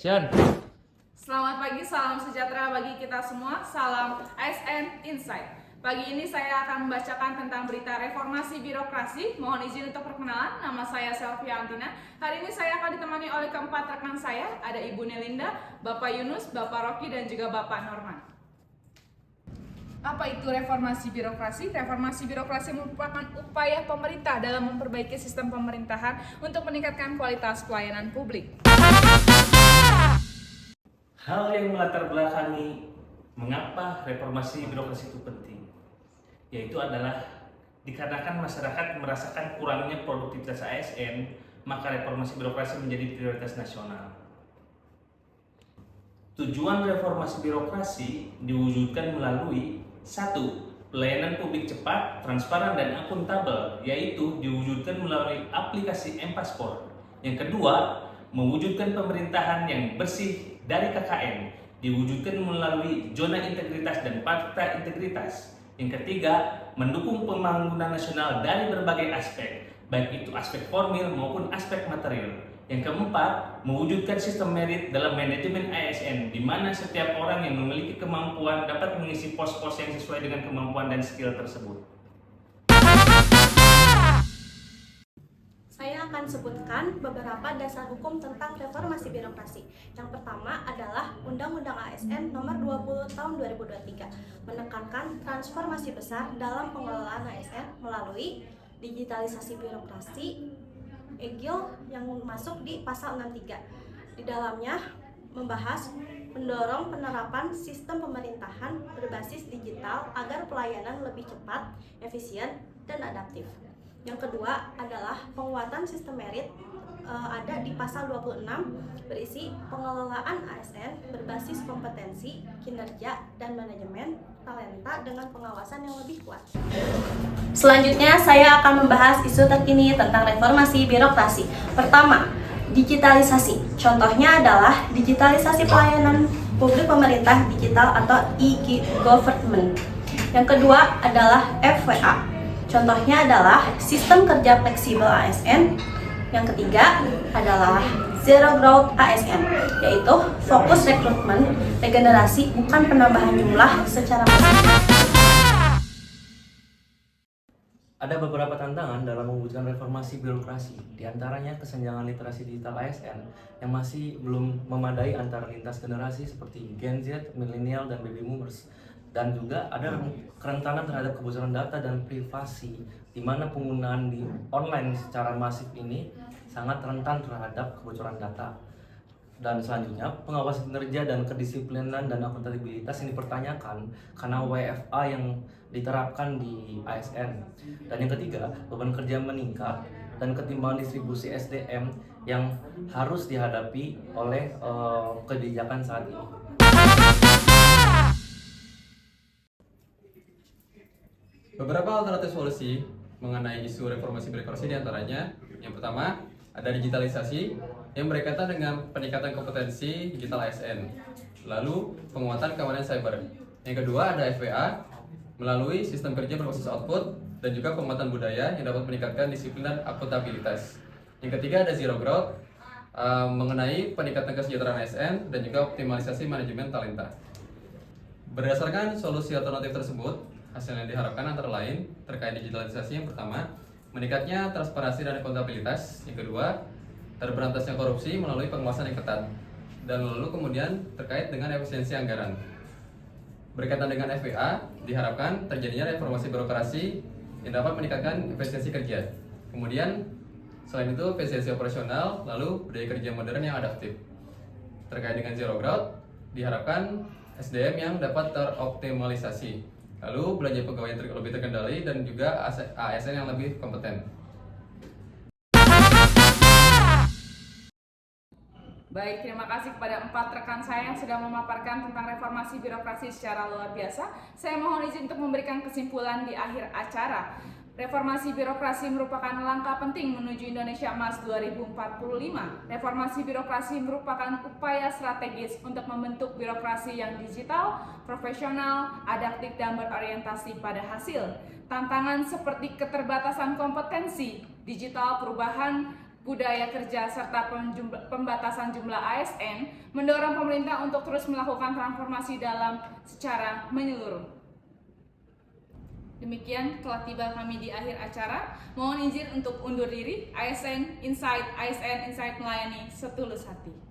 Cian. Selamat pagi, salam sejahtera bagi kita semua, salam ASN Insight. Pagi ini saya akan membacakan tentang berita reformasi birokrasi. Mohon izin untuk perkenalan, nama saya Selvia Antina. Hari ini saya akan ditemani oleh keempat rekan saya, ada Ibu Nelinda, Bapak Yunus, Bapak Rocky, dan juga Bapak Norman. Apa itu reformasi birokrasi? Reformasi birokrasi merupakan upaya pemerintah dalam memperbaiki sistem pemerintahan untuk meningkatkan kualitas pelayanan publik. Hal yang melatar belakangi mengapa reformasi birokrasi itu penting, yaitu adalah dikarenakan masyarakat merasakan kurangnya produktivitas ASN, maka reformasi birokrasi menjadi prioritas nasional. Tujuan reformasi birokrasi diwujudkan melalui 1. Pelayanan publik cepat, transparan, dan akuntabel, yaitu diwujudkan melalui aplikasi M-Paspor. Yang kedua, mewujudkan pemerintahan yang bersih dari KKN, diwujudkan melalui zona integritas dan fakta integritas. Yang ketiga, mendukung pembangunan nasional dari berbagai aspek, baik itu aspek formil maupun aspek material. Yang keempat, mewujudkan sistem merit dalam manajemen ASN, di mana setiap orang yang memiliki kemampuan dapat mengisi pos-pos yang sesuai dengan kemampuan dan skill tersebut. Saya akan sebutkan beberapa dasar hukum tentang reformasi birokrasi. Yang pertama adalah Undang-Undang ASN Nomor 20 Tahun 2023 menekankan transformasi besar dalam pengelolaan ASN melalui digitalisasi birokrasi EGIL yang masuk di pasal 63. Di dalamnya membahas mendorong penerapan sistem pemerintahan berbasis digital agar pelayanan lebih cepat, efisien, dan adaptif. Yang kedua adalah penguatan sistem merit, ada di pasal 26 berisi pengelolaan ASN berbasis kompetensi, kinerja, dan manajemen talenta dengan pengawasan yang lebih kuat. Selanjutnya saya akan membahas isu terkini tentang reformasi birokrasi. Pertama, digitalisasi. Contohnya adalah digitalisasi pelayanan publik pemerintah digital atau e-government. Yang kedua adalah FWA. Contohnya adalah sistem kerja fleksibel ASN. Yang ketiga adalah Zero Growth ASN, yaitu fokus rekrutmen, regenerasi, bukan penambahan jumlah secara masif. Ada beberapa tantangan dalam mewujudkan reformasi birokrasi, diantaranya kesenjangan literasi digital ASN yang masih belum memadai antara lintas generasi seperti Gen Z, Millennial, dan Baby Boomers. Dan juga ada kerentanan terhadap kebocoran data dan privasi, di mana penggunaan di online secara masif ini sangat rentan terhadap kebocoran data. Dan selanjutnya, pengawasan kinerja dan kedisiplinan dan akuntabilitas yang dipertanyakan karena WFA yang diterapkan di ASN. Dan yang ketiga, beban kerja meningkat dan ketimbangan distribusi SDM yang harus dihadapi oleh kebijakan saat ini. Beberapa alternatif solusi mengenai isu reformasi birokrasi diantaranya, yang pertama ada digitalisasi yang berkaitan dengan peningkatan kompetensi digital ASN, lalu penguatan keamanan cyber. Yang kedua ada FWA melalui sistem kerja berbasis output dan juga penguatan budaya yang dapat meningkatkan disiplin dan akuntabilitas. Yang ketiga ada Zero Growth mengenai peningkatan kesejahteraan ASN dan juga optimalisasi manajemen talenta. Berdasarkan solusi alternatif tersebut, hasil yang diharapkan antara lain terkait digitalisasi. Yang pertama, meningkatnya transparansi dan akuntabilitas. Yang kedua, terberantasnya korupsi melalui pengawasan yang ketat. Dan lalu kemudian terkait dengan efisiensi anggaran. Berkaitan dengan FWA, diharapkan terjadinya reformasi birokrasi yang dapat meningkatkan efisiensi kerja. Kemudian selain itu efisiensi operasional, lalu budaya kerja modern yang adaptif. Terkait dengan Zero Growth, diharapkan SDM yang dapat teroptimalisasi. Lalu belanja pegawai yang lebih terkendali dan juga ASN yang lebih kompeten. Baik, terima kasih kepada empat rekan saya yang sudah memaparkan tentang reformasi birokrasi secara luar biasa. Saya mohon izin untuk memberikan kesimpulan di akhir acara. Reformasi birokrasi merupakan langkah penting menuju Indonesia Emas 2045. Reformasi birokrasi merupakan upaya strategis untuk membentuk birokrasi yang digital, profesional, adaptif, dan berorientasi pada hasil. Tantangan seperti keterbatasan kompetensi, digital perubahan budaya kerja, serta pembatasan jumlah ASN mendorong pemerintah untuk terus melakukan transformasi dalam secara menyeluruh. Demikian telah tiba kami di akhir acara. Mohon izin untuk undur diri. ASN Insight melayani setulus hati.